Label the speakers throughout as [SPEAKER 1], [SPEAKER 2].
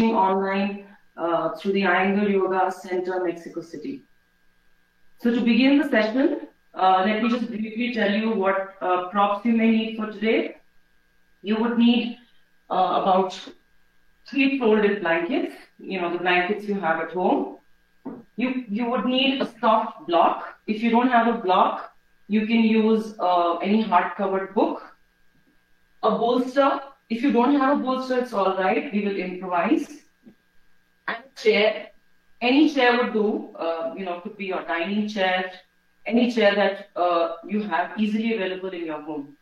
[SPEAKER 1] online through the Iyengar Yoga Center, Mexico City. So to begin the session, let me just briefly tell you what props you may need for today. You would need about 3 folded blankets, the blankets you have at home. You would need a soft block. If you don't have a block, you can use any hard-covered book. A bolster. If you don't have a bolster, it's all right. We will improvise. And a chair. Any chair would do. Could be your dining chair, any chair that you have easily available in your home.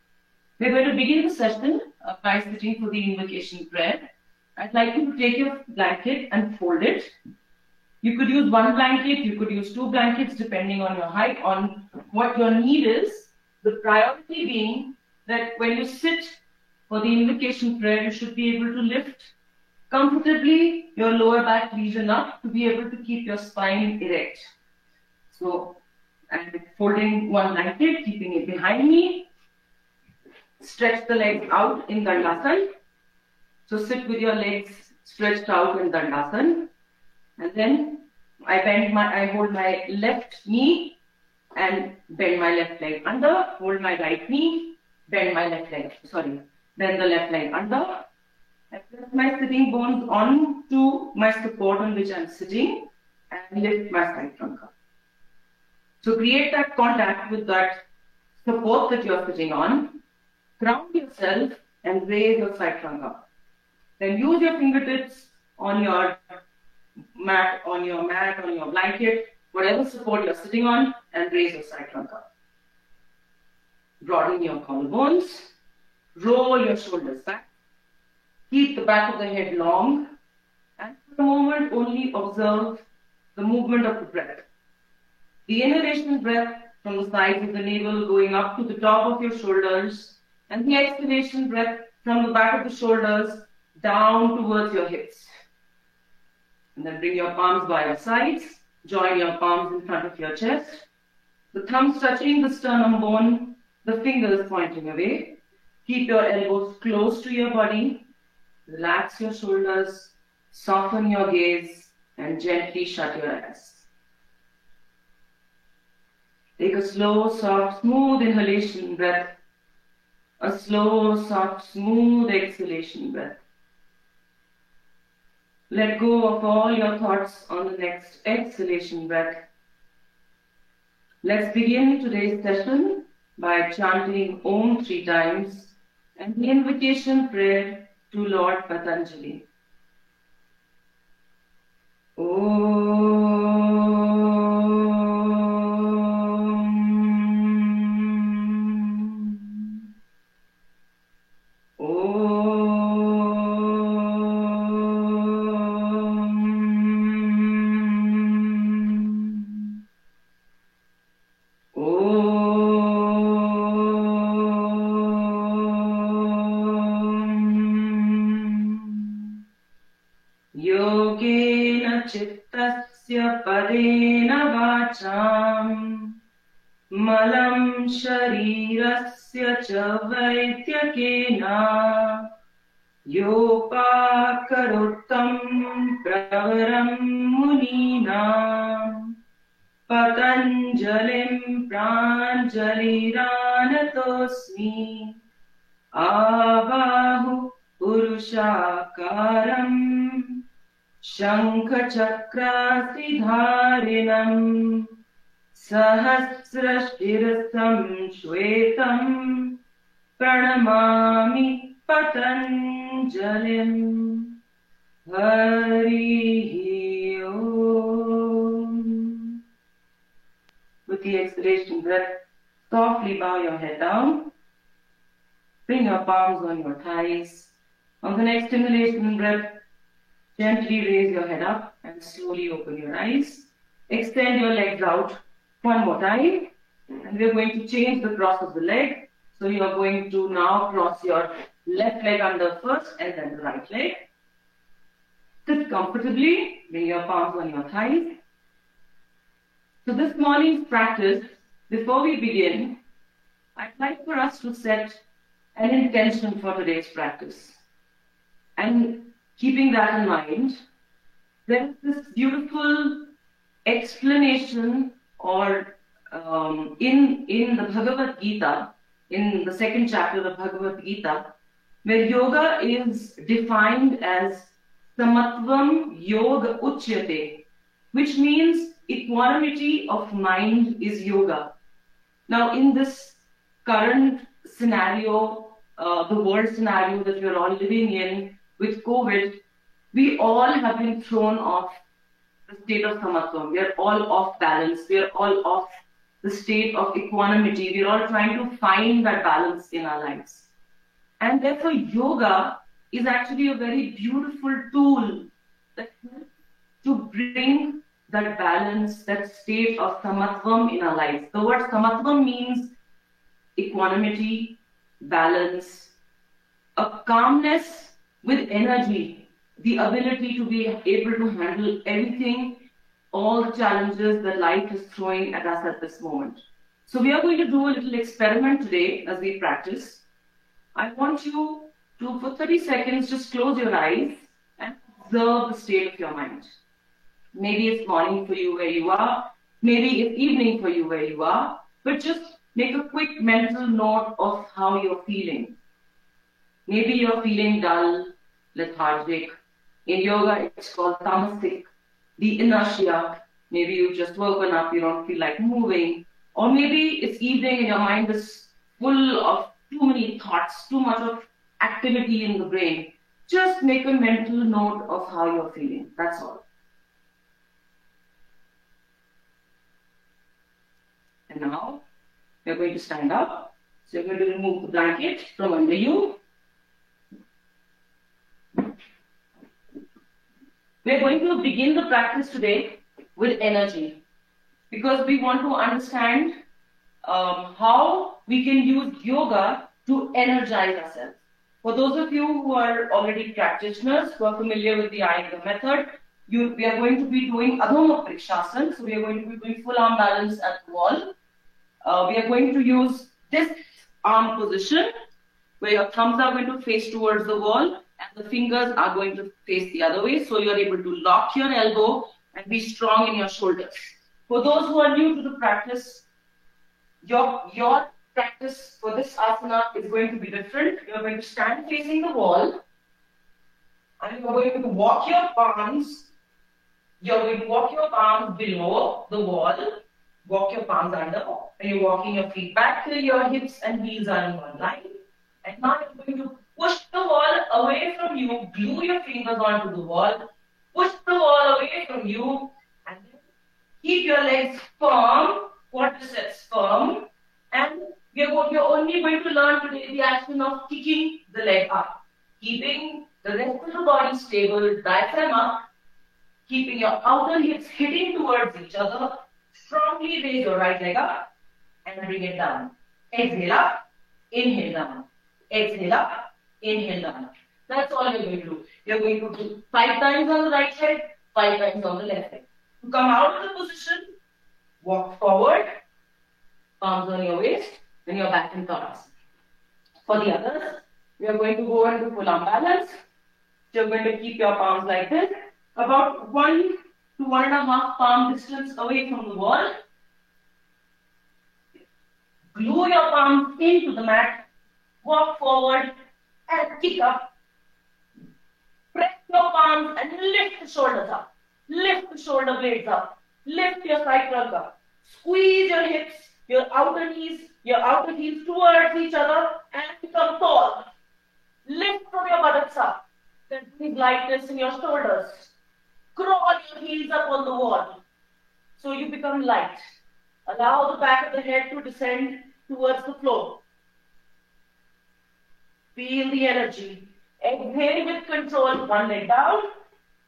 [SPEAKER 1] We're going to begin the session by sitting for the invocation prayer. I'd like you to take your blanket and fold it. You could use 1 blanket, you could use 2 blankets, depending on your height, on what your need is. The priority being that when you sit for the invocation prayer, you should be able to lift comfortably your lower back region up to be able to keep your spine erect. So, I'm folding 1 blanket, keeping it behind me. Stretch the legs out in Dandasana. So sit with your legs stretched out in Dandasana. And then I hold my left knee and bend my left leg under, hold my right knee, bend my left leg, bend the left leg under. I press my sitting bones onto my support on which I'm sitting and lift my side trunk up. So create that contact with that support that you're sitting on, ground yourself and raise your side trunk up. Then use your fingertips on your mat, on your blanket, whatever support you're sitting on, and raise your side trunk up. Broaden your collarbones, roll your shoulders back, keep the back of the head long, and for a moment only observe the movement of the breath. The inhalation breath from the sides of the navel going up to the top of your shoulders, and the exhalation breath from the back of the shoulders down towards your hips. And then bring your palms by your sides, join your palms in front of your chest, the thumbs touching the sternum bone, the fingers pointing away. Keep your elbows close to your body, relax your shoulders, soften your gaze, and gently shut your eyes. Take a slow, soft, smooth inhalation breath, a slow, soft, smooth exhalation breath. Let go of all your thoughts on the next exhalation breath. Let's begin today's session by chanting Om 3 times and the invocation prayer to Lord Patanjali. Om. Yogena chittasya padena vacham malam sharirasya cha vaidyakena yopakarottam pravaram munina patanjalim pranjaliranatosmi avahu purushakaram Shankha-chakra-sridharinam Sahasra-shirsam shvetam Pranamami Patanjalim Hari Om. With the exhalation breath, softly bow your head down. Bring your palms on your thighs. On the next inhalation breath, gently raise your head up and slowly open your eyes. Extend your legs out 1 more time. And we're going to change the cross of the leg. So you are going to now cross your left leg under first and then the right leg. Sit comfortably. Bring your palms on your thighs. So this morning's practice, before we begin, I'd like for us to set an intention for today's practice. And keeping that in mind, there is this beautiful explanation or in the Bhagavad Gita, in the second chapter of the Bhagavad Gita, where yoga is defined as samatvam yoga uchyate, which means equanimity of mind is yoga. Now, in this current scenario, the world scenario that we're all living in with COVID, we all have been thrown off the state of samatvam. We are all off balance. We are all off the state of equanimity. We are all trying to find that balance in our lives. And therefore, yoga is actually a very beautiful tool that helps to bring that balance, that state of samatvam in our lives. The word samatvam means equanimity, balance, a calmness with energy, the ability to be able to handle everything, all the challenges that life is throwing at us at this moment. So we are going to do a little experiment today as we practice. I want you to, for 30 seconds, just close your eyes and observe the state of your mind. Maybe it's morning for you where you are, maybe it's evening for you where you are, but just make a quick mental note of how you're feeling. Maybe you're feeling dull, lethargic. In yoga, it's called tamasic, the inertia. Maybe you've just woken up, you don't feel like moving. Or maybe it's evening and your mind is full of too many thoughts, too much of activity in the brain. Just make a mental note of how you're feeling. That's all. And now, you're going to stand up. So you're going to remove the blanket from under you. We're going to begin the practice today with energy, because we want to understand how we can use yoga to energize ourselves. For those of you who are already practitioners, who are familiar with the Iyengar method, we are going to be doing Adho Mukha Vrikshasana. So we are going to be doing full arm balance at the wall. We are going to use this arm position, where your thumbs are going to face towards the wall and the fingers are going to face the other way. So you are able to lock your elbow and be strong in your shoulders. For those who are new to the practice, your practice for this asana is going to be different. You are going to stand facing the wall and you are going to walk your palms. You are going to walk your palms below the wall. Walk your palms under, and you're walking your feet back till your hips and heels are in one line. And now you're going to push the wall away from you, glue your fingers onto the wall, push the wall away from you, and then keep your legs firm, quadriceps firm, and you're only going to learn today the action of kicking the leg up, keeping the rest of the body stable, diaphragm up, keeping your outer hips hitting towards each other. Strongly raise your right leg up and bring it down. Exhale up, inhale down. Exhale up, inhale down. That's all you're going to do. You're going to do 5 times on the right leg, 5 times on the left leg. To come out of the position, walk forward, palms on your waist, then you're back in Tadasana. For the others, we are going to go into full arm balance. You're going to keep your palms like this, about 1 to 1.5 palm distance away from the wall. Glue your palms into the mat, walk forward and kick up. Press your palms and lift the shoulders up. Lift the shoulder blades up. Lift your side trunk up. Squeeze your hips, your outer knees, your outer heels towards each other and become tall. Lift from your buttocks up. Then breathe lightness in your shoulders. Crawl your heels up on the wall. So you become light. Allow the back of the head to descend towards the floor. Feel the energy. Exhale with control. One leg down,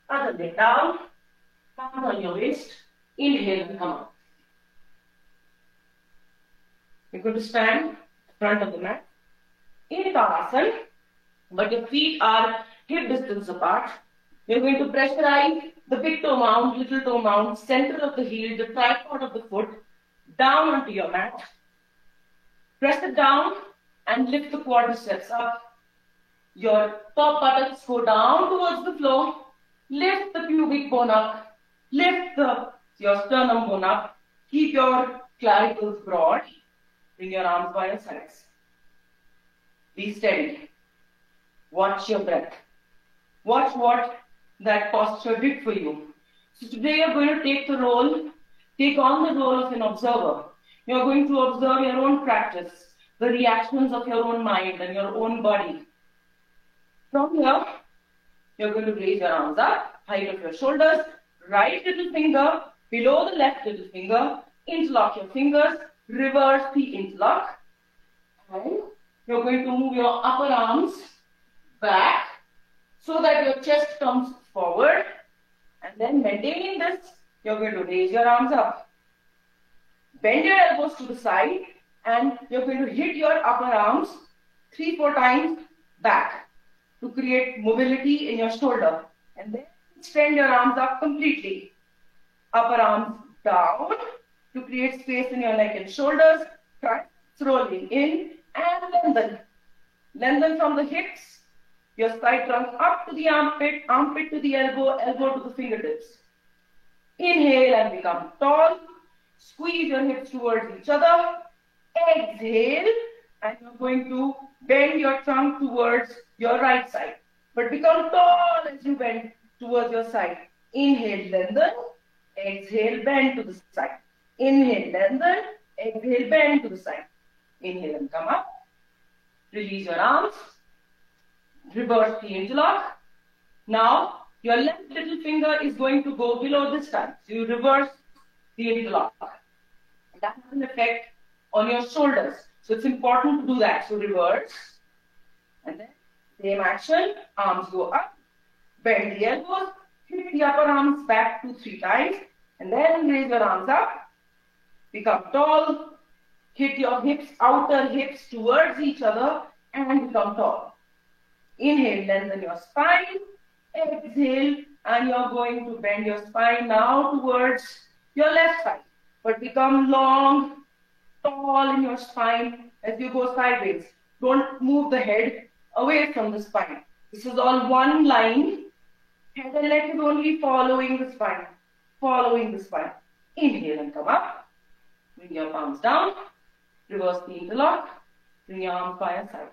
[SPEAKER 1] other leg down. Palms on your waist. Inhale and come up. You're going to stand in front of the mat in Tadasana, but your feet are hip distance apart. You're going to pressurize the big toe mount, little toe mount, center of the heel, the tripod of the foot, down onto your mat. Press it down and lift the quadriceps up. Your top buttocks go down towards the floor. Lift the pubic bone up. Lift your sternum bone up. Keep your clavicles broad. Bring your arms by your sides. Be steady. Watch your breath. Watch what that posture did for you. So today you're going to take on the role of an observer. You're going to observe your own practice, the reactions of your own mind and your own body. From here, you're going to raise your arms up, height of your shoulders, right little finger below the left little finger, interlock your fingers, reverse the interlock, and you're going to move your upper arms back so that your chest comes forward, and then maintaining this, you're going to raise your arms up. Bend your elbows to the side, and you're going to hit your upper arms 3-4 times back to create mobility in your shoulder. And then extend your arms up completely. Upper arms down to create space in your neck and shoulders. Triceps rolling in and lengthen. Lengthen from the hips. Your side trunk up to the armpit, armpit to the elbow, elbow to the fingertips. Inhale and become tall. Squeeze your hips towards each other. Exhale, and you're going to bend your trunk towards your right side. But become tall as you bend towards your side. Inhale, lengthen. Exhale, bend to the side. Inhale, lengthen. Exhale, bend to the side. Inhale and come up. Release your arms. Reverse the interlock. Now, your left little finger is going to go below this time. So you reverse the interlock. That has an effect on your shoulders. So it's important to do that. So reverse. And then same action. Arms go up. Bend the elbows. Hit the upper arms back 2-3 times. And then raise your arms up. Become tall. Hit your hips, outer hips towards each other and become tall. Inhale, lengthen your spine. Exhale, and you're going to bend your spine now towards your left side. But become long, tall in your spine as you go sideways. Don't move the head away from the spine. This is all one line. Head and neck is only following the spine. Following the spine. Inhale and come up. Bring your palms down. Reverse the interlock. Bring your arms by your side.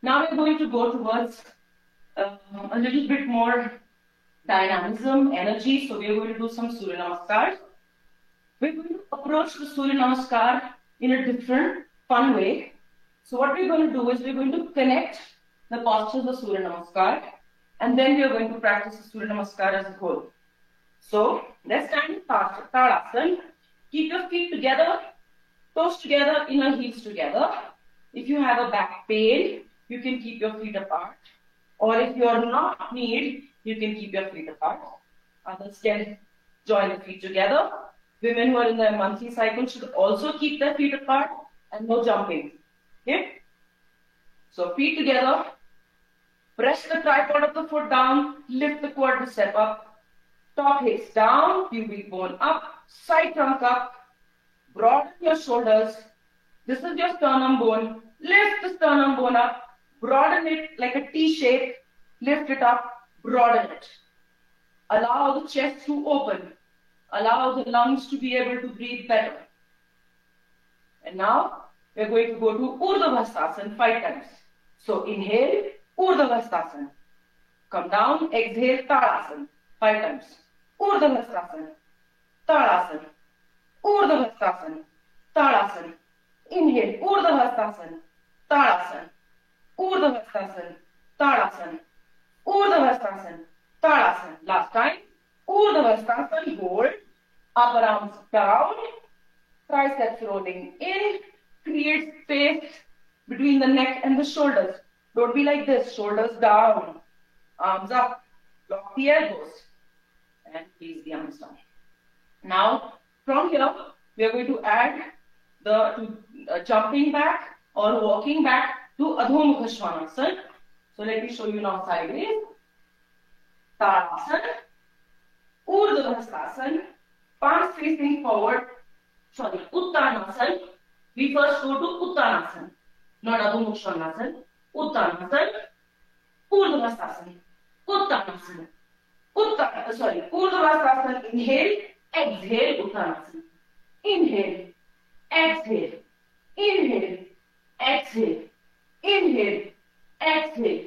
[SPEAKER 1] Now we're going to go towards a little bit more dynamism, energy. So we're going to do some Surya Namaskar. We're going to approach the Surya Namaskar in a different, fun way. So what we're going to do is we're going to connect the postures of Surya Namaskar, and then we're going to practice the Surya Namaskar as a whole. So let's stand in Tadasana. Keep your feet together, toes together, inner heels together. If you have a back pain, you can keep your feet apart. Or if you are not need, you can keep your feet apart. Others can join the feet together. Women who are in their monthly cycle should also keep their feet apart and no jumping. Okay? So feet together. Press the tripod of the foot down. Lift the quadricep up. Top hips down. Pubic bone up. Side trunk up. Broaden your shoulders. This is your sternum bone. Lift the sternum bone up. Broaden it like a T shape. Lift it up. Broaden it. Allow the chest to open. Allow the lungs to be able to breathe better. And now we're going to go to Urdhva Hastasana 5 times. So inhale, Urdhva Hastasana. Come down, exhale, Tadasana 5 times. Urdhva Hastasana, Tadasana, Urdhva Hastasana, Tadasana. Inhale, Urdhva Hastasana, Tadasana, Urdhva Hastasana, Tadasana, Urdhva Hastasana, Tadasana. Last time. Urdhva Hastasana, hold, upper arms down, triceps rolling in, create space between the neck and the shoulders. Don't be like this, shoulders down, arms up, lock the elbows, and release the arms down. Now, from here, we are going to add the jumping back or walking back to Adho Mukha Svanasana. So let me show you now sideways. Tadasana. Urdhva Hastasana, palms facing forward, Uttanasana. We first go to Uttanasana, not Adho Mukha Svanasana. Uttanasana, Urdhvastasana, Uttanasana, Urdhvastasana. Inhale, exhale, Uttanasana. Inhale, exhale, inhale, exhale, inhale, exhale,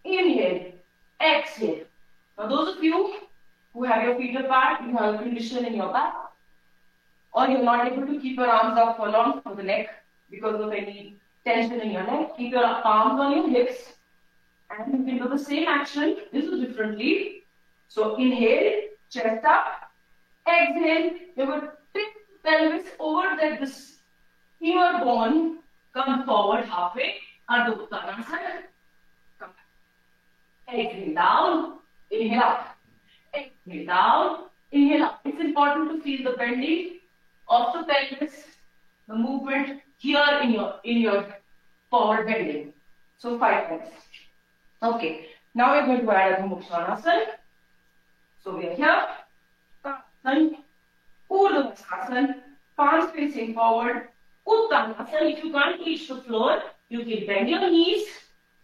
[SPEAKER 1] inhale, exhale. Now those of you who have your feet apart, you have a condition in your back, or you're not able to keep your arms up for long for the neck because of any tension in your neck, keep your palms on your hips, and you can do the same action, this is differently. So inhale, chest up, exhale, you will tip the pelvis over that this femur bone, come forward halfway, Ardha Uttanasana, come back. Exhale down, inhale up, exhale down, inhale up. It's important to feel the bending of the pelvis, the movement here in your forward bending. So 5 times. Okay, now we're going to add Adho Mukha Svanasana. So we are here, Urdhva Svanasana, palms facing forward, Uttanasana. If you can't reach the floor, you can bend your knees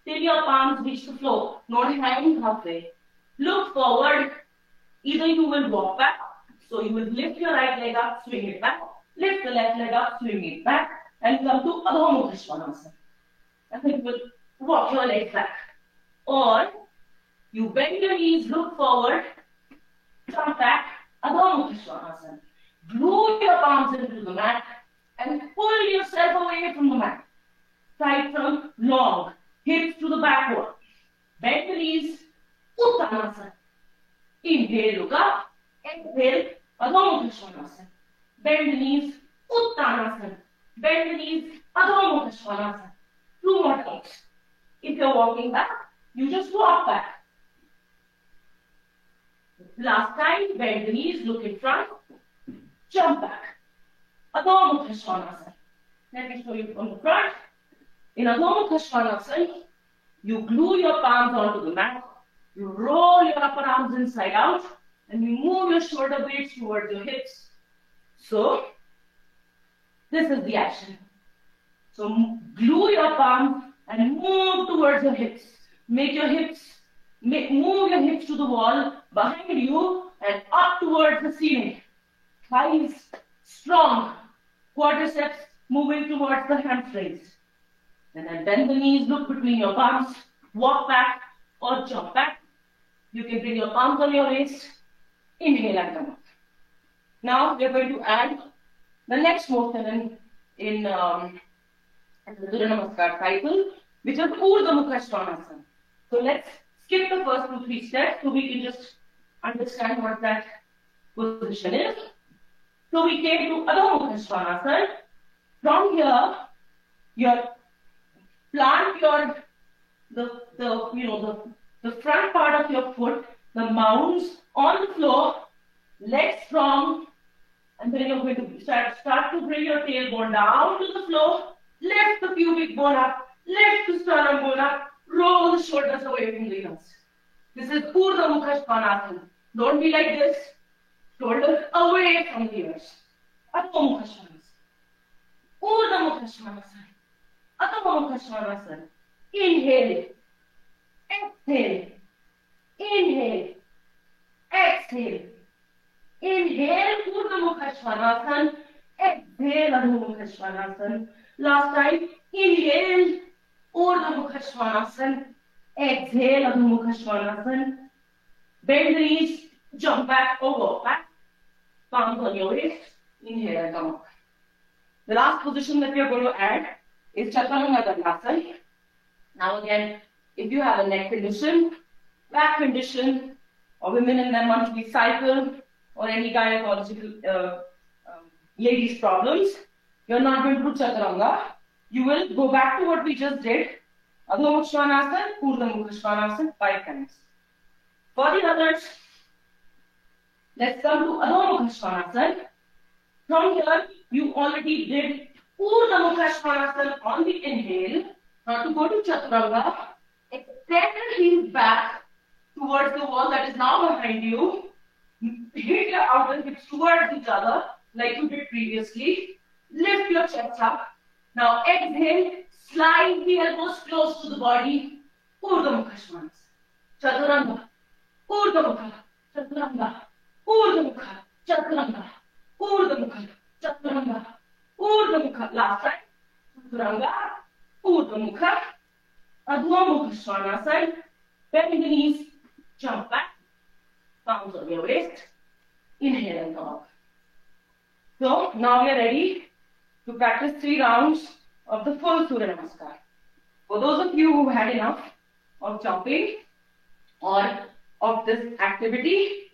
[SPEAKER 1] till your palms reach the floor, not hanging halfway. Look forward, either you will walk back, so you will lift your right leg up, swing it back, lift the left leg up, swing it back, and come to Adho Mukha Svanasana. And then you will walk your legs back. Or you bend your knees, look forward, jump back, Adho Mukha Svanasana. Glue your palms into the mat and pull yourself away from the mat. Right from long, hips to the backward. Bend the knees, Uttanasana. Inhale, look up, exhale, Adho Mukha Svanasana. Bend the knees, Uttanasana. Bend the knees, Adho Mukha Svanasana. 2 more times. If you're walking back, you just walk back. Last time, bend the knees, look in front, jump back. Adho Mukha Svanasana. Let me show you from the front. In Adho Mukha Svanasana, you glue your palms onto the mat, you roll your upper arms inside out, and you move your shoulder blades towards your hips. So, this is the action. So, glue your palms and move towards your hips. Make your hips, move your hips to the wall behind you and up towards the ceiling. Thighs strong, quadriceps moving towards the hamstrings. And then bend the knees, look between your palms, walk back or jump back. You can bring your palms on your waist, inhale and come up. Now we are going to add the next motion in the Surya Namaskar cycle, which is Urdhva Mukha Svanasana. So let's skip the first 2-3 steps so we can just understand what that position is. So we came to Adho Mukha Svanasana. From here, plant the front part of your foot, the mounds on the floor, legs strong, and then you're going to start to bring your tailbone down to the floor, lift the pubic bone up, lift the sternum bone up, roll the shoulders away from the ears. This is Urdhva Mukha Svanasana. Don't be like this. Shoulders away from the ears. Adho Mukha Svanasana. Urdhva Mukha Svanasana. Adho Mukha Svanasana. Inhale. Exhale. Inhale. Exhale. Inhale, Urdhva Mukha Svanasana. Exhale, Adho Mukha Svanasana. Last time, inhale, Urdhva Mukha Svanasana. Exhale, Adho Mukha Svanasana. Bend the knees, jump back or walk back. Palms on your waist. Inhale and come up. The last position that we are going to add is Chaturanga Dandasana. Now again, if you have a neck condition, back condition, or women in their monthly cycle, or any gynecological ladies' problems, you're not going to do Chaturanga. You will go back to what we just did. Adho Mukha Svanasana, Urdhva Mukha Svanasana 5 times. For the others, let's come to Adho Mukha Svanasana. From here, you already did Urdhva Mukha Svanasana on the inhale. Now to go to Chaturanga, extend your heels back towards the wall that is now behind you. Hit your outer hips towards each other like you did previously. Lift your chest up. Now exhale, Slide the elbows close to the body. Urdhva Mukha Svanasana. Chaturanga. Urdhva Mukha. Chaturanga. Urdhva Mukha. Chaturanga. Urdhva Mukha. Chaturanga. Urdhva Mukha. Last time. Chaturanga. Urdhva Mukha. Adho Mukha Svanasana. Bend the knees. Jump back. Palms on your waist. Inhale and come up. So now we are ready to practice 3 rounds of the full Surya Namaskar. For those of you who had enough of jumping or of this activity,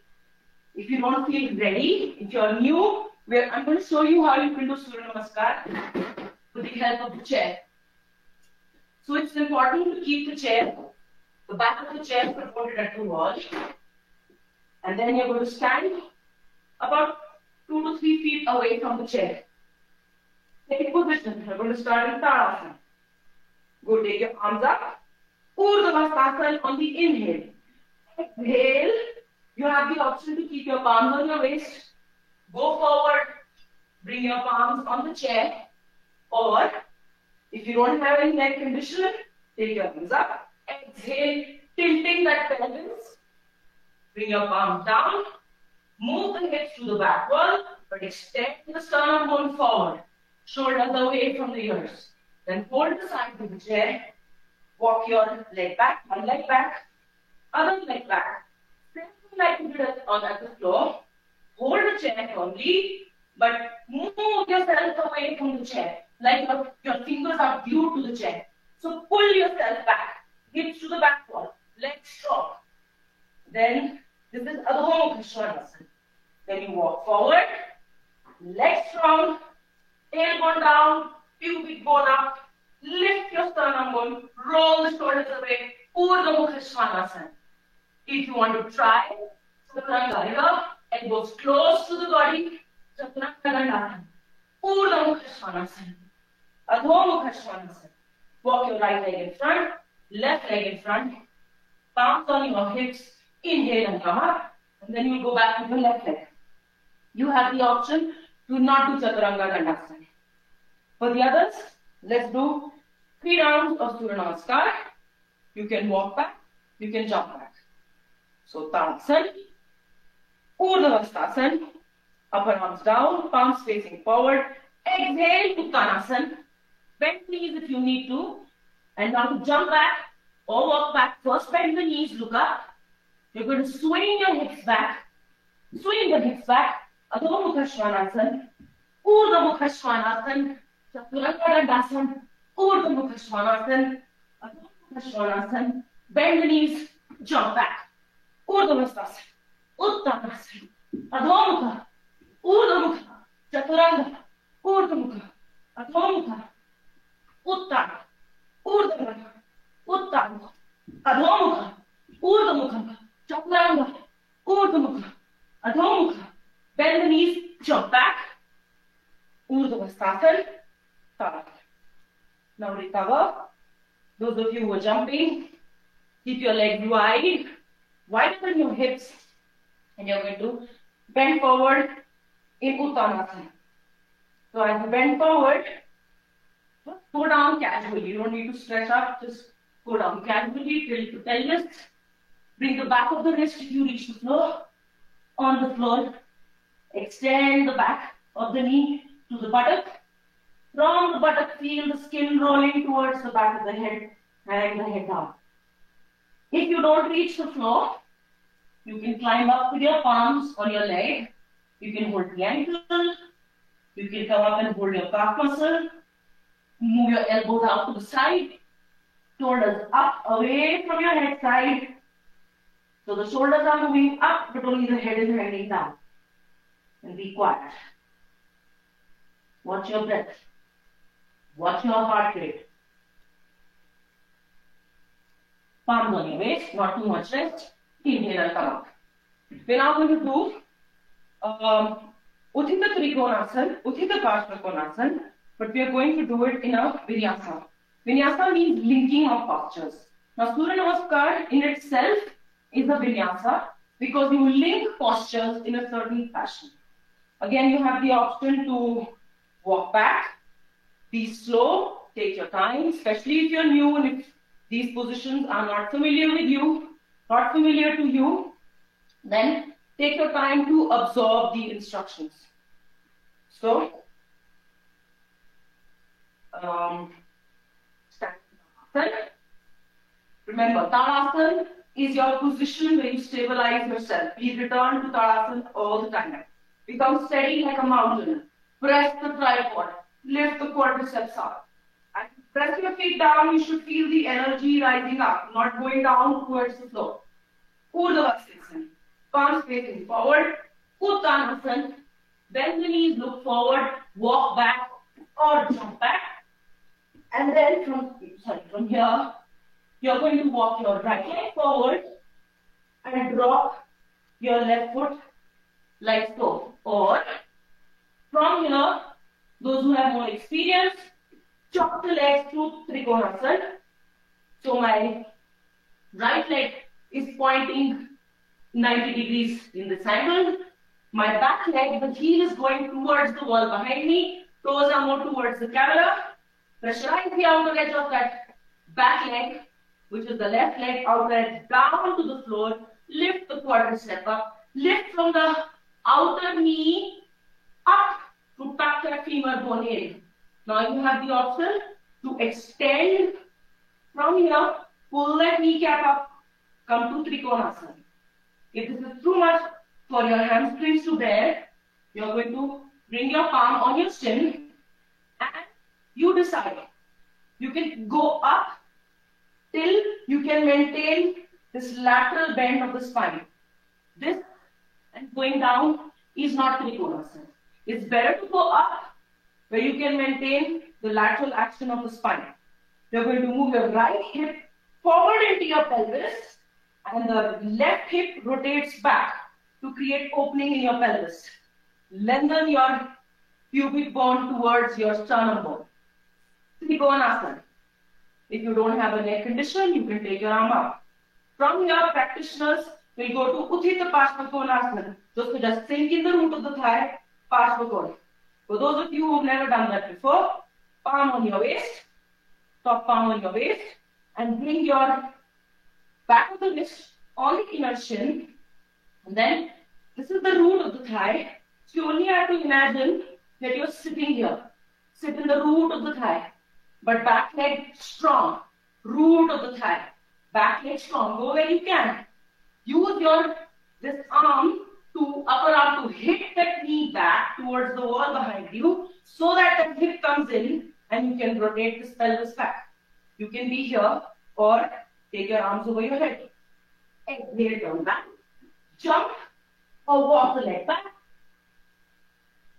[SPEAKER 1] if you don't feel ready, if you are new, I'm going to show you how you can do Surya Namaskar with the help of the chair. So it's important to keep the chair, the back of the chair supported at the wall. And then you're going to stand about 2 to 3 feet away from the chair. Take position. We're going to start in Tadasana. Go take your arms up. Urdhva Hastasana on the inhale. Exhale. You have the option to keep your palms on your waist. Go forward. Bring your palms on the chair. Or, if you don't have any neck condition, take your arms up. Exhale, tilting that pelvis. Bring your palms down. Move the hips to the back wall, but extend the sternum bone forward. Shoulders away from the ears. Then hold the sides of the chair. Walk your leg back, one leg back, other leg back. Same like you did on the floor. Hold the chair firmly, but move yourself away from the chair. Like your fingers are glued to the chair. So pull yourself back. Hips to the back wall. Legs strong. Then this is Adho Mukha Svanasana. Then you walk forward. Legs strong. Tailbone down, pubic bone up, lift your sternum bone, roll the shoulders away, Urdhva Mukha Svanasana. If you want to try, Chaturanga here, elbows close to the body, Chaturanga Dandasana, Urdhva Mukha Svanasana, Adho Mukha Svanasana. Walk your right leg in front, left leg in front, palms on your hips, inhale and come up, and then you go back to the left leg. You have the option to not do Chaturanga Dandasana. For the others, let's do 3 rounds of Surya Namaskar. You can walk back, you can jump back. So Tadasana, Urdhva Hastasana, upper arms down, palms facing forward. Exhale, Uttanasana. Bend knees if you need to. And now to jump back or walk back, first bend the knees, look up. You're going to swing your hips back. Swing the hips back. Adho Mukha Svanasana, Urdhva Mukha Svanasana, Chaturanga Dandasana, Urdhva Mukha Svanasana, Adho Mukha Svanasana. Bend the knees, jump back. Urdhva Hastasana, Uttanasana, Adho Mukha, Urdhva Mukha, Chaturanga, Urdhva Mukha, Adho Mukha, Uttana, Urdhva Mukha, Uttana, Adho Mukha, Urdhva Mukha, Chaturanga, Urdhva Mukha, Adho Mukha. Bend the knees, jump back. Urdhva Hastasana, Tadasana. Now recover. Those of you who are jumping, keep your legs wide, wider than your hips. And you're going to bend forward in Uttanasana. So as you bend forward, go down casually. You don't need to stretch up, just go down casually, tilt the pelvis. Bring the back of the wrist if you reach the floor. On the floor, extend the back of the knee to the buttock. From the buttock, feel the skin rolling towards the back of the head, hang the head down. If you don't reach the floor, you can climb up with your palms on your leg. You can hold the ankle. You can come up and hold your calf muscle. Move your elbows out to the side. Shoulders up, away from your head side. So the shoulders are moving up, but only the head is hanging down. And be quiet. Watch your breath. Watch your heart rate. Palms on your waist, not too much rest. Inhale and come up. We're now going to do Uthita Trikonasana, Uthita Parshva, but we are going to do it in a Vinyasa. Vinyasa means linking of postures. Now Surya Namaskar in itself is a Vinyasa because you link postures in a certain fashion. Again, you have the option to walk back, be slow, take your time, especially if you're new and if these positions are not familiar with you, not familiar to you, then take your time to absorb the instructions. So, stand. Remember, Tadasana is your position where you stabilize yourself. Please return to Tadasana all the time. Become steady like a mountain. Press the tripod. Lift the quadriceps up. As you press your feet down, you should feel the energy rising up, not going down towards the floor. Urdhva-Vasana. Palms facing forward. Uttanasana. Bend the knees, look forward, walk back or jump back. And then from here, you're going to walk your right leg forward and drop your left foot like so. Or from here, those who have more experience, chop the legs to Trikonasana. So my right leg is pointing 90 degrees in this angle. My back leg, the heel is going towards the wall behind me. Toes are more towards the camera. Pressurize the outer edge of that back leg, which is the left leg, outer edge down to the floor. Lift the quadricep up. Lift from the outer knee up to tuck that femur bone in. Now you have the option to extend from here, pull that kneecap up, come to Trikonasana. If this is too much for your hamstrings to bear, you're going to bring your palm on your shin and you decide. You can go up till you can maintain this lateral bend of the spine. This and going down is not Trikonasana. It's better to go up where you can maintain the lateral action of the spine. You're going to move your right hip forward into your pelvis and the left hip rotates back to create opening in your pelvis. Lengthen your pubic bone towards your sternum bone. Trikonasana. If you don't have a neck condition, you can take your arm up. From here, practitioners will go to Utthita Parshvakonasana. Just to just sink in the root of the thigh, Parshvakon. For those of you who have never done that before, palm on your waist, top palm on your waist, and bring your back of the wrist on the inner shin. And then, this is the root of the thigh. So you only have to imagine that you're sitting here. Sit in the root of the thigh. But back leg strong. Root of the thigh. Back leg strong. Go where you can. Use this arm to upper arm to hit that knee back towards the wall behind you so that the hip comes in and you can rotate this pelvis back. You can be here or take your arms over your head. Exhale, turn back. Jump or walk the leg back.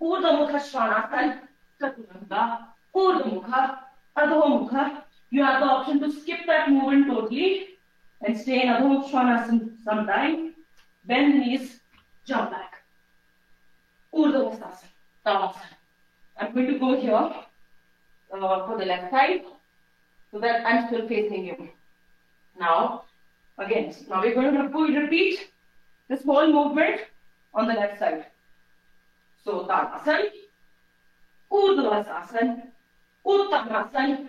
[SPEAKER 1] Urdhva Mukha Svanasana, Chaturanga, Urdhva Mukha, Adho Mukha. You have the option to skip that movement totally and stay in Adho Mukha Svanasana sometime. Bend the knees, jump back. Urdhva Vastasana, Tadasana. I'm going to go here for the left side so that I'm still facing you. Now, again, now we're going to repeat this whole movement on the left side. So, Tadasana, Urdhva Vastasana, Uttanasana,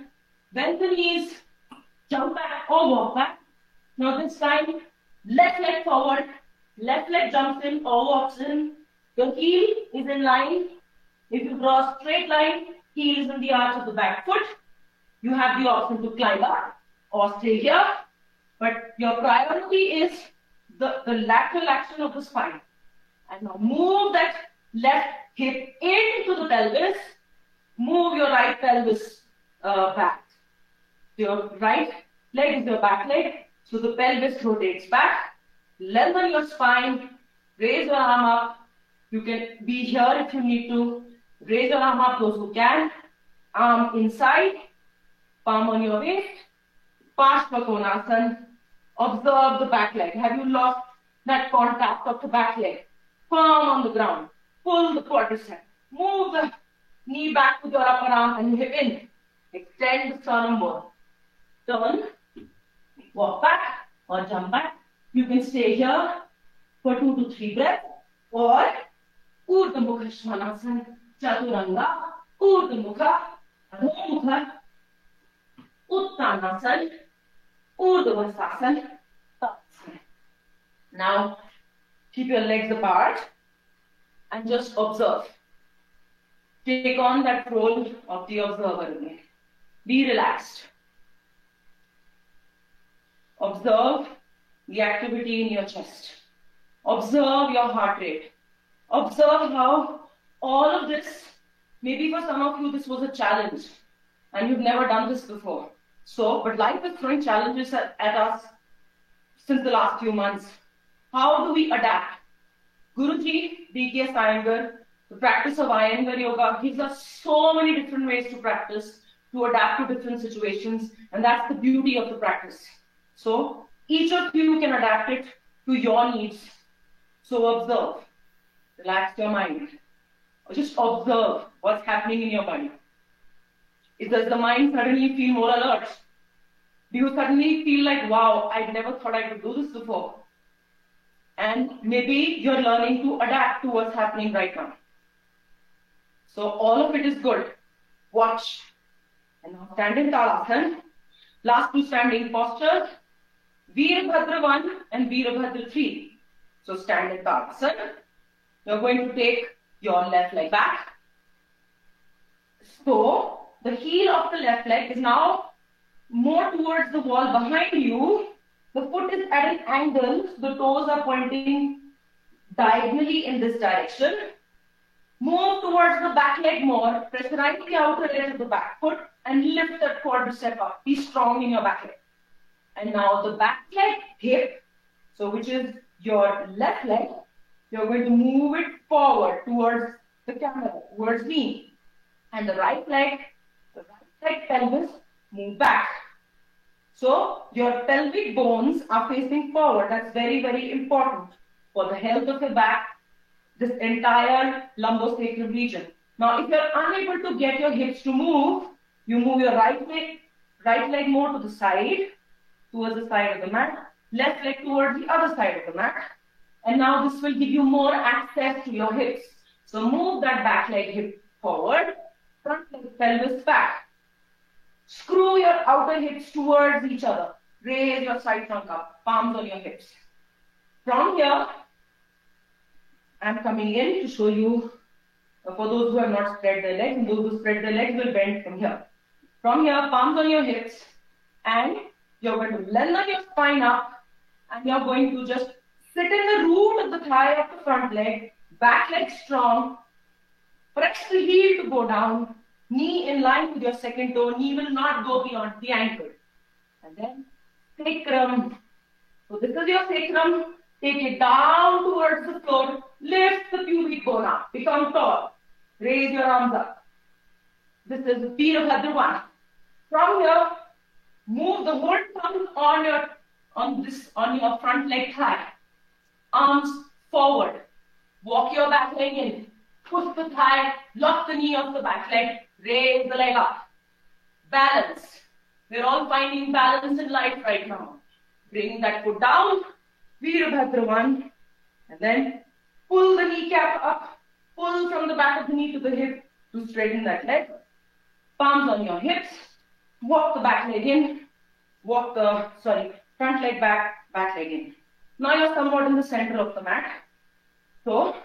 [SPEAKER 1] bend the knees, jump back or walk back. Now this time, left leg forward, left leg jumps in or walks in. Your heel is in line. If you draw a straight line, heel is in the arch of the back foot. You have the option to climb up or stay here. But your priority is the lateral action of the spine. And now move that left hip into the pelvis. Move your right pelvis back. Your right leg is your back leg. So the pelvis rotates back. Lengthen your spine. Raise your arm up. You can be here if you need to. Raise your arm up, those who can. Arm inside. Palm on your waist. Parshvakonasana. Observe the back leg. Have you lost that contact of the back leg? Palm on the ground. Pull the quadricep. Move the knee back with your upper arm and hip in. Extend the sternum bone. Turn. Walk back or jump back. You can stay here for 2 to 3 breaths. Or Urdhva Mukha Svanasana, Chaturanga, Urdhva Mukha, Adho Mukha, Uttanasana, Urdhva Tadasana. Now, keep your legs apart and just observe. Take on that role of the observer again. Be relaxed. Observe the activity in your chest. Observe your heart rate. Observe how all of this, maybe for some of you this was a challenge and you've never done this before. But life is throwing challenges at us since the last few months. How do we adapt? Guruji D.K. Iyengar, the practice of Iyengar Yoga gives us so many different ways to practice, to adapt to different situations, and that's the beauty of the practice. So each of you can adapt it to your needs. So observe, relax your mind, or just observe what's happening in your body. Does the mind suddenly feel more alert? Do you suddenly feel like, wow, I never thought I could do this before? And maybe you're learning to adapt to what's happening right now. So all of it is good. Watch. And now stand in Tadasana. Last two standing postures, Veerbhadra 1 and Veerbhadra 3. So stand in Tadasana. You're going to take your left leg back. So the heel of the left leg is now more towards the wall behind you. The foot is at an angle. The toes are pointing diagonally in this direction. Move towards the back leg more. Pressurize the outer edge of the back foot and lift that quadricep up. Be strong in your back leg. And now the back leg hip, so which is your left leg, you're going to move it forward towards the camera, towards me. And the right leg pelvis, move back. So your pelvic bones are facing forward. That's very, very important for the health of your back, this entire lumbosacral region. Now, if you're unable to get your hips to move, you move your right leg more to the side, towards the side of the mat, left leg towards the other side of the mat. And now this will give you more access to your hips. So move that back leg hip forward, front leg pelvis back. Screw your outer hips towards each other. Raise your side trunk up, palms on your hips. From here, I'm coming in to show you, for those who have not spread their legs, and those who spread their legs will bend from here. From here, palms on your hips, and you're going to lengthen your spine up, and you're going to just sit in the root of the thigh of the front leg, back leg strong, press the heel to go down, knee in line with your second toe, knee will not go beyond the ankle. And then sacrum. So this is your sacrum. Take it down towards the floor. Lift the pubic bone up. Become tall. Raise your arms up. This is Veerbhadra 1. From here, move the whole thumb on your front leg thigh. Arms forward. Walk your back leg in. Push the thigh. Lock the knee of the back leg. Raise the leg up. Balance. We're all finding balance in life right now. Bring that foot down. Veerbhadra 1. And then pull the kneecap up. Pull from the back of the knee to the hip to straighten that leg. Palms on your hips. Walk the back leg in. Front leg back, back leg in. Now you're somewhat in the center of the mat. So,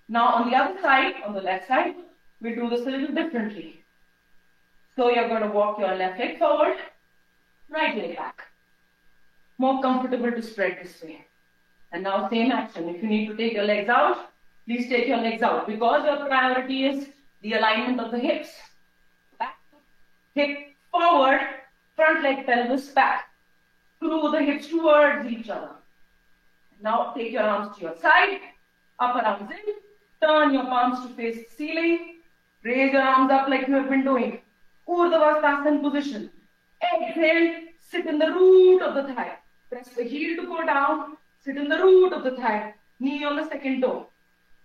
[SPEAKER 1] now on the other side, on the left side, we'll do this a little differently. So you're going to walk your left leg forward, right leg back. More comfortable to spread this way. And now same action. If you need to take your legs out, please take your legs out because your priority is the alignment of the hips. Back, hip forward, front leg pelvis back. Screw the hips towards each other. Now take your arms to your side, upper arms in, turn your palms to face the ceiling, raise your arms up like you have been doing. Urdhva position. Exhale, sit in the root of the thigh. Press the heel to go down, sit in the root of the thigh, knee on the second toe.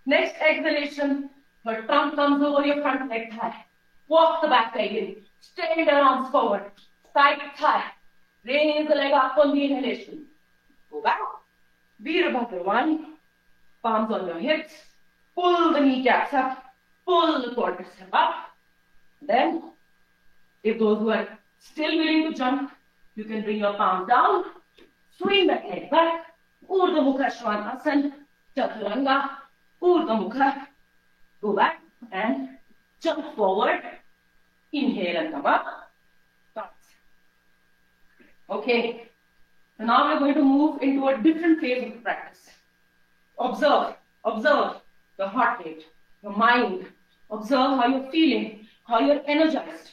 [SPEAKER 1] Next exhalation, your trunk comes over your front leg thigh. Walk the back leg in, extend your arms forward, side thigh. Raise the leg up on the inhalation. Go back. Veerbhadra 1. Palms on your hips. Pull the kneecaps up. Pull the quadriceps up. Then, if those who are Still willing to jump, you can bring your palm down, swing that leg back, Urdhva Mukha Svanasana, Chaturanga, Urdhva Mukha, go back and jump forward, inhale and come up, bounce. Okay, so now we're going to move into a different phase of the practice. Observe the heart rate, your mind, observe how you're feeling, how you're energized.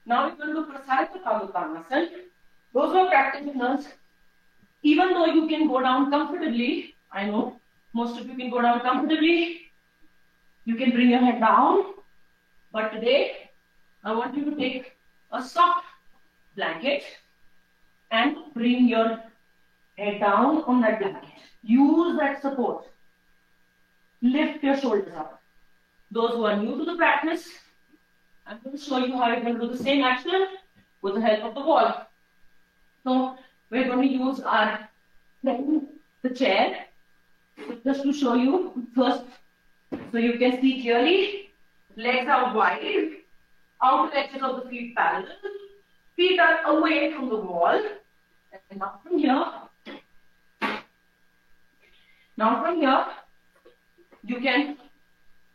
[SPEAKER 1] Now we're going to do Prasarita Padottanasana. Those who are practitioners, even though you can go down comfortably, I know most of you can go down comfortably, you can bring your head down, but today I want you to take a soft blanket and bring your head down on that blanket. Use that support. Lift your shoulders up. Those who are new to the practice, I'm going to show you how you're going to do the same action with the help of the wall. So we're going to use the chair. So just to show you first, so you can see clearly, legs are wide, outer edges of the feet parallel, feet are away from the wall, and now from here, you can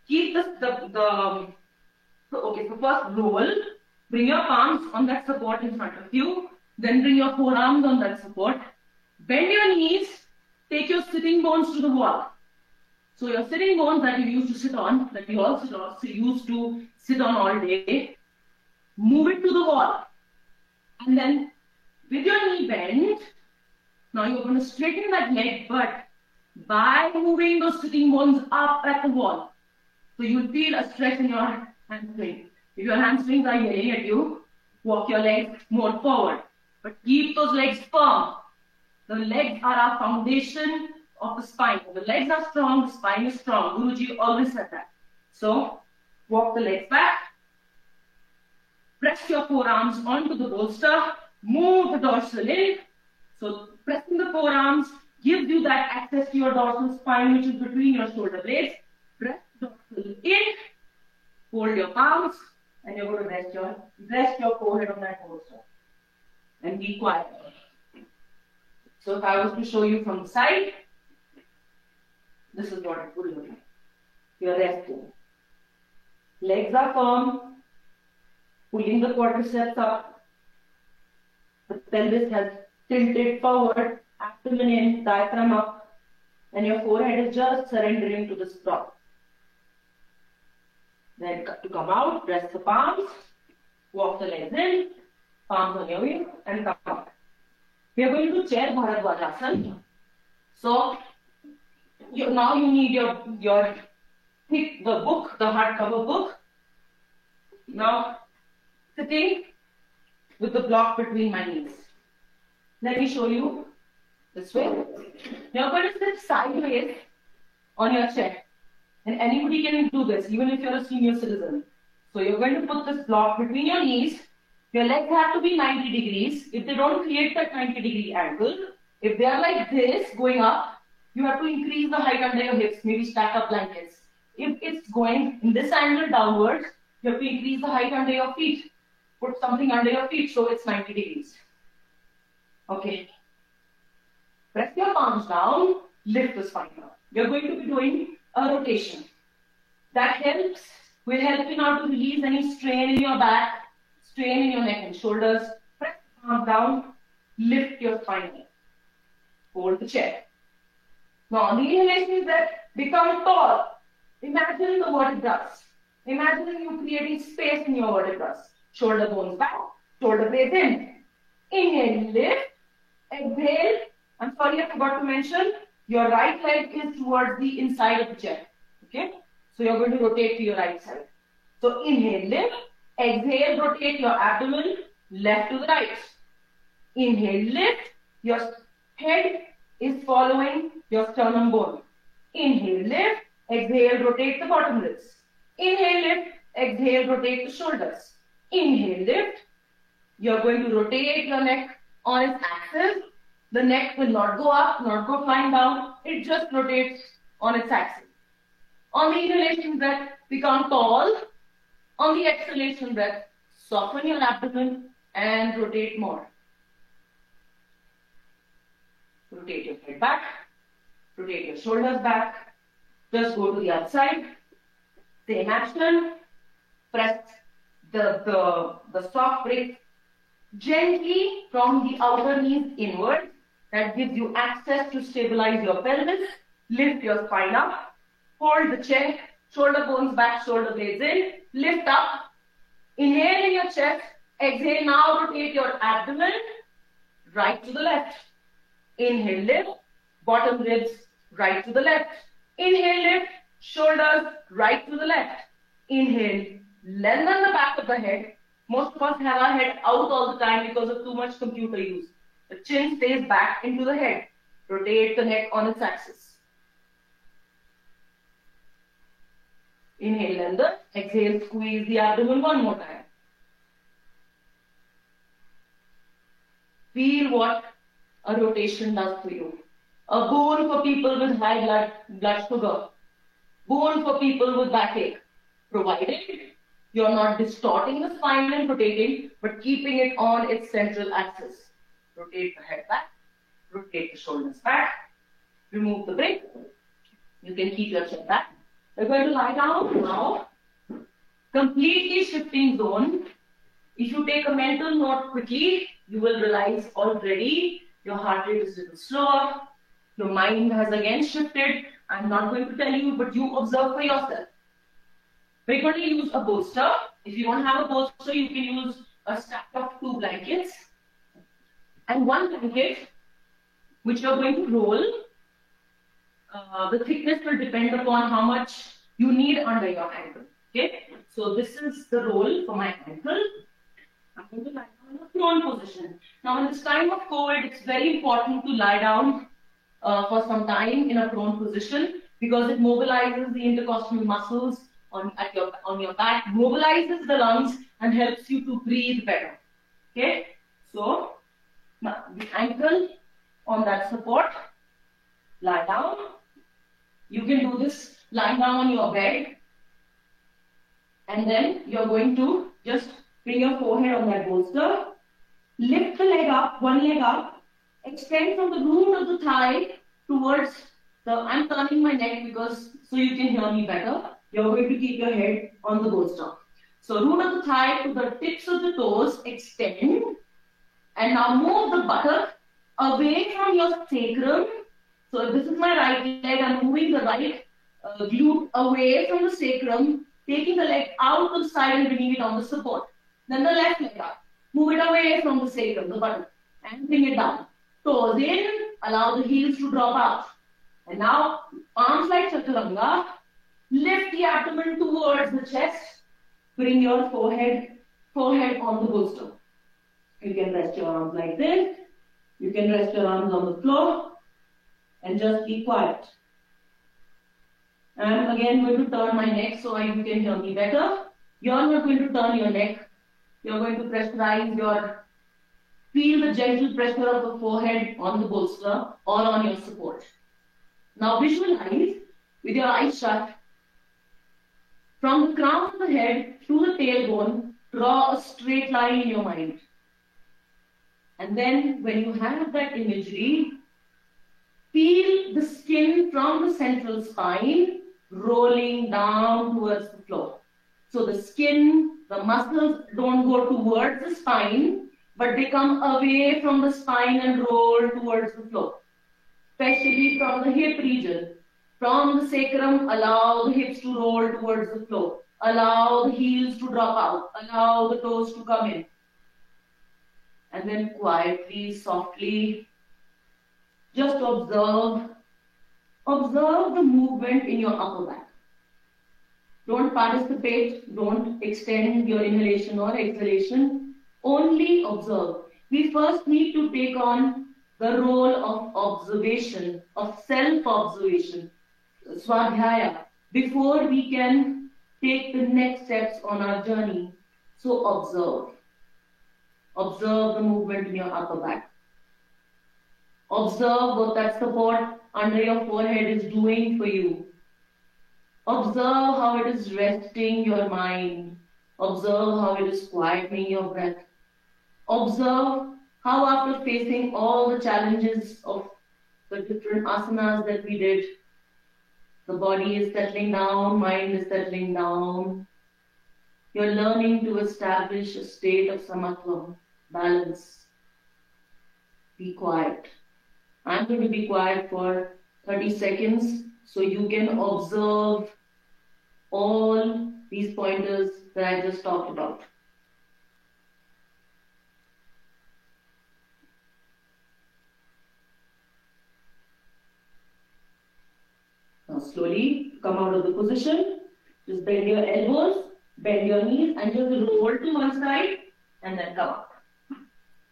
[SPEAKER 1] keep okay, so first roll, bring your palms on that support in front of you, then bring your forearms on that support, bend your knees, take your sitting bones to the wall. So your sitting bones that you used to sit on, that you also used to sit on all day, move it to the wall. And then with your knee bent, now you're going to straighten that leg, but by moving those sitting bones up at the wall. So you'll feel a stretch in your hamstring. If your hamstrings are yelling at you, walk your legs more forward. But keep those legs firm. The legs are our foundation of the spine. If the legs are strong, the spine is strong. Guruji always said that. So walk the legs back. Press your forearms onto the bolster. Move the dorsal in. So pressing the forearms gives you that access to your dorsal spine, which is between your shoulder blades. Press dorsal in. Hold your palms, and you're going to rest your forehead on that bolster. And be quiet. So if I was to show you from the side, this is what it would look like. You're resting. Legs are firm, pulling the quadriceps up. The pelvis has tilted forward, abdomen in, diaphragm up, and your forehead is just surrendering to the spot. Then to come out, press the palms, walk the legs in, palms on your wheel, and come out. We are going to do chair Bharadwajasana. So now you need your pick the book, the hardcover book. Now sitting with the block between my knees. Let me show you this way. You're going to sit sideways on your chair. And anybody can do this, even if you're a senior citizen. So you're going to put this block between your knees. Your legs have to be 90 degrees. If they don't create that 90-degree angle, if they are like this, going up, you have to increase the height under your hips, maybe stack up blankets. If it's going in this angle downwards, you have to increase the height under your feet. Put something under your feet so it's 90 degrees. Okay. Press your palms down, lift the spine up. You're going to be doing a rotation. That will help you now to release any strain in your back, strain in your neck and shoulders. Press the palms down, lift your spine up. Hold the chair. Now the inhalation is that become tall. Imagine the vertebrae. Imagine you creating space in your vertebrae. Shoulder bones back, shoulder blades in. Inhale, lift. Exhale. I'm sorry, I forgot to mention, your right leg is towards the inside of the chair. Okay? So you're going to rotate to your right side. So inhale, lift. Exhale, rotate your abdomen left to the right. Inhale, lift. Your head is following your sternum bone. Inhale, lift. Exhale, rotate the bottom ribs. Inhale, lift. Exhale, rotate the shoulders. Inhale, lift. You're going to rotate your neck on its axis. The neck will not go up, not go flying down. It just rotates on its axis. On the inhalation breath, become tall. On the exhalation breath, soften your abdomen, and rotate more. Rotate your head back, rotate your shoulders back. Just go to the other side. Same action. Press the soft break gently from the outer knees inward. That gives you access to stabilize your pelvis. Lift your spine up. Hold the chair. Shoulder bones back, shoulder blades in. Lift up. Inhale in your chest. Exhale. Now rotate your abdomen right to the left. Inhale, lift. Bottom ribs right to the left. Inhale, lift. Shoulders right to the left. Inhale. Lengthen the back of the head. Most of us have our head out all the time because of too much computer use. The chin stays back into the head. Rotate the neck on its axis. Inhale, lengthen. Exhale, squeeze the abdomen one more time. Feel what a rotation does for you. A boon for people with high blood sugar. Boon for people with backache. Provided you're not distorting the spine and rotating, but keeping it on its central axis. Rotate the head back. Rotate the shoulders back. Remove the break. You can keep your chin back. We're going to lie down now. Completely shifting zone. If you take a mental note quickly, you will realize already your heart rate is a little slower. Your mind has again shifted. I'm not going to tell you, but you observe for yourself. We're going to use a bolster. If you don't have a bolster, you can use a stack of 2 blankets. And 1 blanket, which you're going to roll. The thickness will depend upon how much you need under your ankle. Okay? So this is the roll for my ankle. I'm going to lie down in a prone position. Now, in this time of COVID, it's very important to lie down for some time in a prone position because it mobilizes the intercostal muscles on your back, mobilizes the lungs, and helps you to breathe better. Okay? So, now the ankle on that support, lie down. You can do this lying down on your bed, and then you're going to just bring your forehead on that bolster, lift the leg up, one leg up, extend from the root of the thigh towards the, I'm turning my neck because so you can hear me better. You're going to keep your head on the bolster. So root of the thigh to the tips of the toes, extend, and now move the buttock away from your sacrum. So if this is my right leg, I'm moving the right glute away from the sacrum, taking the leg out to the side and bringing it on the support. Then the left leg up. Move it away from the sacrum, the buttock, and bring it down. Toes in, allow the heels to drop out. And now, arms like chaturanga, lift the abdomen towards the chest, bring your forehead on the bolster. You can rest your arms like this. You can rest your arms on the floor and just be quiet. I'm again going to turn my neck so you can hear me better. You're not going to turn your neck. You're going to pressurize feel the gentle pressure of the forehead on the bolster or on your support. Now visualize with your eyes shut. From the crown of the head to the tailbone, draw a straight line in your mind. And then when you have that imagery, feel the skin from the central spine rolling down towards the floor. So the skin, the muscles don't go towards the spine, but they come away from the spine and roll towards the floor. Especially from the hip region. From the sacrum, allow the hips to roll towards the floor. Allow the heels to drop out. Allow the toes to come in. And then quietly, softly, just observe the movement in your upper back. Don't participate, don't extend your inhalation or exhalation, only observe. We first need to take on the role of observation, of self-observation, swadhyaya, before we can take the next steps on our journey. So observe. Observe the movement in your upper back. Observe what that support under your forehead is doing for you. Observe how it is resting your mind. Observe how it is quietening your breath. Observe how after facing all the challenges of the different asanas that we did, the body is settling down, mind is settling down. You're learning to establish a state of samatvam, balance. Be quiet. I'm going to be quiet for 30 seconds so you can observe all these pointers that I just talked about. Now slowly come out of the position. Just bend your elbows, bend your knees, and just roll to one side and then come up.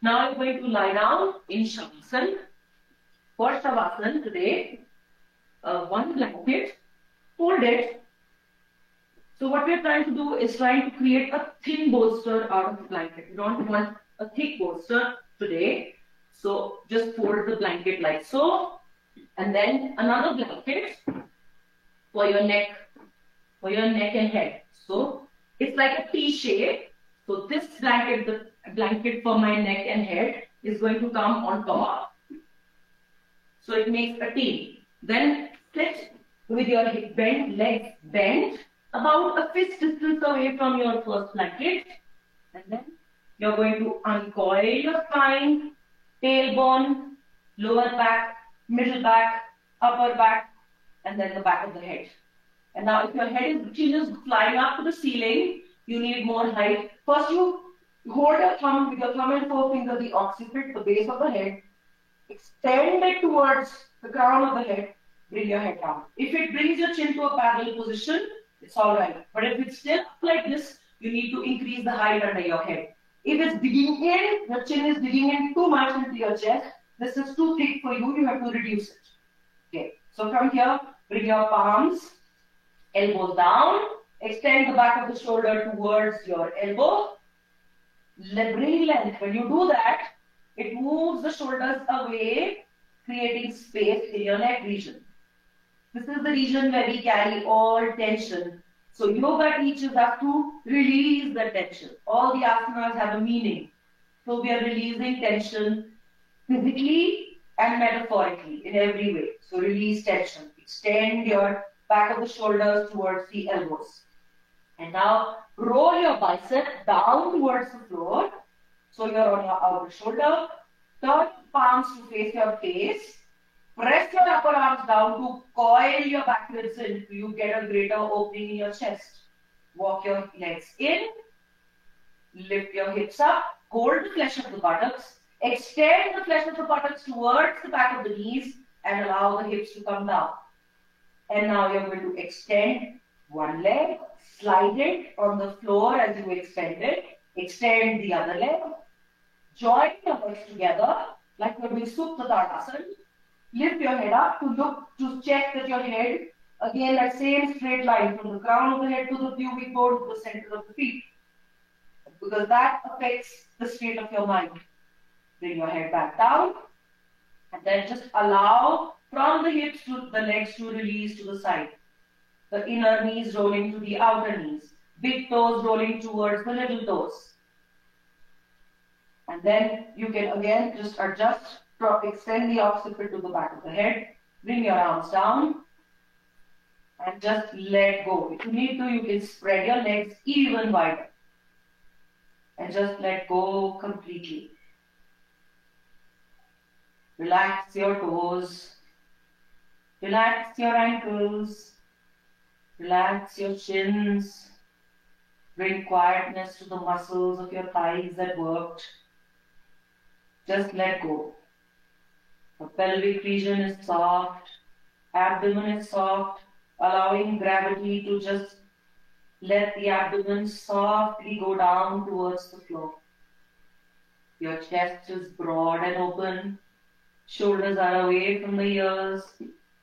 [SPEAKER 1] Now you're going to lie down in Shavasana. For Shavasana today, one blanket, fold it. So what we're trying to do is trying to create a thin bolster out of the blanket. We don't want a thick bolster today. So just fold the blanket like so. And then another blanket for your neck and head. So it's like a T shape. So this blanket, the blanket for my neck and head is going to come on top. So it makes a T. Then sit with your legs bent about a fist distance away from your first blanket. And then you're going to uncoil your spine, tailbone, lower back, middle back, upper back, and then the back of the head. And now if your head is just flying up to the ceiling, you need more height. First you hold your thumb with your thumb and forefinger, the occiput, the base of the head. Extend it towards the crown of the head. Bring your head down. If it brings your chin to a parallel position, it's alright. But if it's still like this, you need to increase the height under your head. If it's digging in, your chin is digging in too much into your chest, this is too thick for you, you have to reduce it. Okay, so from here, bring your palms, elbows down, extend the back of the shoulder towards your elbow. Bring length. When you do that, it moves the shoulders away, creating space in your neck region. This is the region where we carry all tension. So yoga teaches us to release the tension. All the asanas have a meaning. So we are releasing tension physically and metaphorically in every way. So release tension. Extend your back of the shoulders towards the elbows. And now roll your bicep down towards the floor. So you're on your outer shoulder. Turn palms to face your face. Press your upper arms down to coil your back ribs in. You get a greater opening in your chest. Walk your legs in. Lift your hips up. Hold the flesh of the buttocks. Extend the flesh of the buttocks towards the back of the knees and allow the hips to come down. And now you're going to extend one leg. Slide it on the floor as you extend it. Extend the other leg. Join your legs together like you're doing Supta Tadasana. Lift your head up to check that your head, again that same straight line from the crown of the head to the pubic bone to the center of the feet. Because that affects the state of your mind. Bring your head back down and then just allow from the hips to the legs to release to the side. The inner knees rolling to the outer knees. Big toes rolling towards the little toes. And then you can again just adjust, extend the occiput to the back of the head. Bring your arms down and just let go. If you need to, you can spread your legs even wider. And just let go completely. Relax your toes. Relax your ankles. Relax your shins. Bring quietness to the muscles of your thighs that worked. Just let go. The pelvic region is soft. Abdomen is soft. Allowing gravity to just let the abdomen softly go down towards the floor. Your chest is broad and open. Shoulders are away from the ears.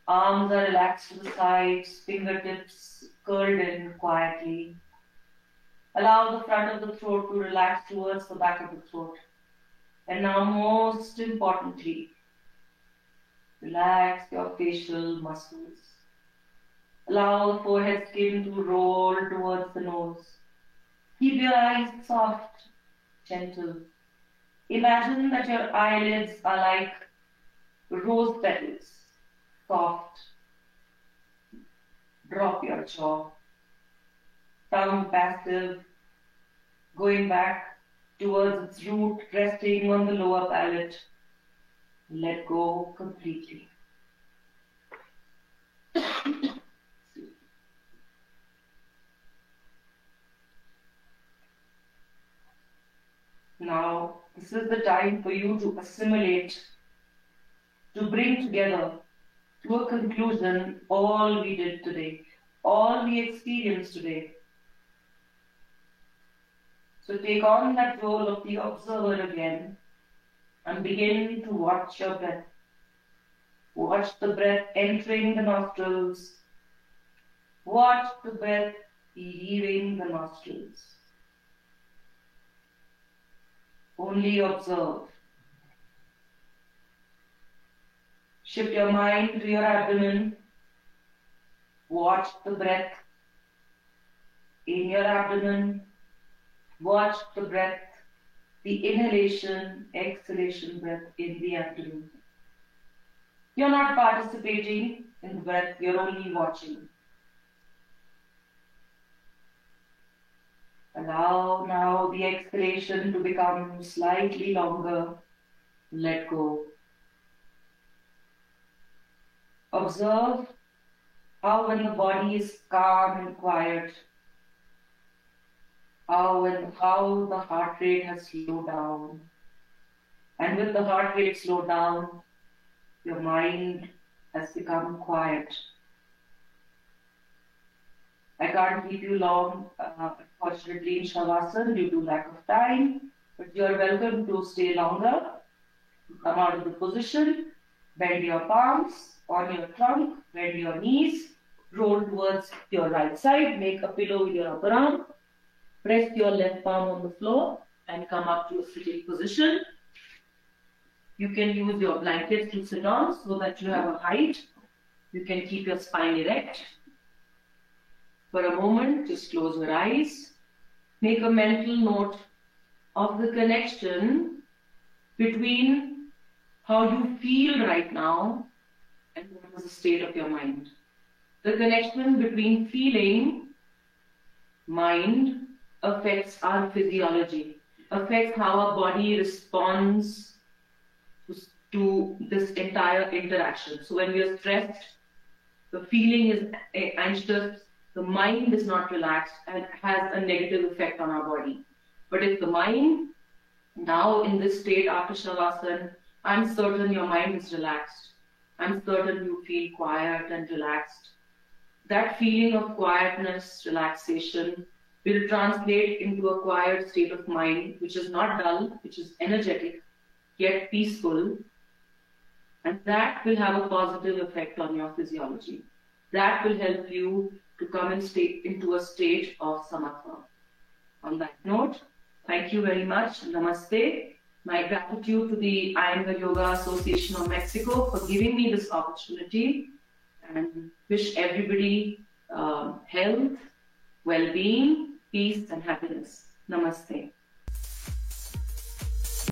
[SPEAKER 1] Arms are relaxed to the sides. Fingertips curled in quietly. Allow the front of the throat to relax towards the back of the throat. And now most importantly, relax your facial muscles. Allow the forehead skin to roll towards the nose. Keep your eyes soft, gentle. Imagine that your eyelids are like rose petals, soft. Drop your jaw. Tongue passive, going back towards its root, resting on the lower palate. Let go completely. Now, this is the time for you to assimilate, to bring together to a conclusion all we did today, all we experienced today. So take on that role of the observer again and begin to watch your breath. Watch the breath entering the nostrils. Watch the breath leaving the nostrils. Only observe. Shift your mind to your abdomen. Watch the breath in your abdomen. Watch the breath, the inhalation, exhalation breath in the abdomen. You're not participating in the breath, you're only watching. Allow now the exhalation to become slightly longer. Let go. Observe how when the body is calm and quiet, how the heart rate has slowed down. And with the heart rate slowed down, your mind has become quiet. I can't keep you long, unfortunately, in Shavasana due to lack of time, but you are welcome to stay longer. Come out of the position, bend your palms on your trunk, bend your knees, roll towards your right side, make a pillow with your upper arm, press your left palm on the floor and come up to a sitting position. You can use your blankets to sit on so that you have a height. You can keep your spine erect. For a moment, just close your eyes. Make a mental note of the connection between how you feel right now and what is the state of your mind. The connection between feeling, mind, affects our physiology, affects how our body responds to this entire interaction. So when we are stressed, the feeling is anxious, the mind is not relaxed and has a negative effect on our body. But if the mind, now in this state after Shavasana, I'm certain your mind is relaxed. I'm certain you feel quiet and relaxed. That feeling of quietness, relaxation, will translate into a quiet state of mind, which is not dull, which is energetic, yet peaceful. And that will have a positive effect on your physiology. That will help you to come into a state of samatva. On that note, thank you very much. Namaste. My gratitude to the Iyengar Yoga Association of Mexico for giving me this opportunity, and wish everybody health, well-being, peace and happiness. Namaste.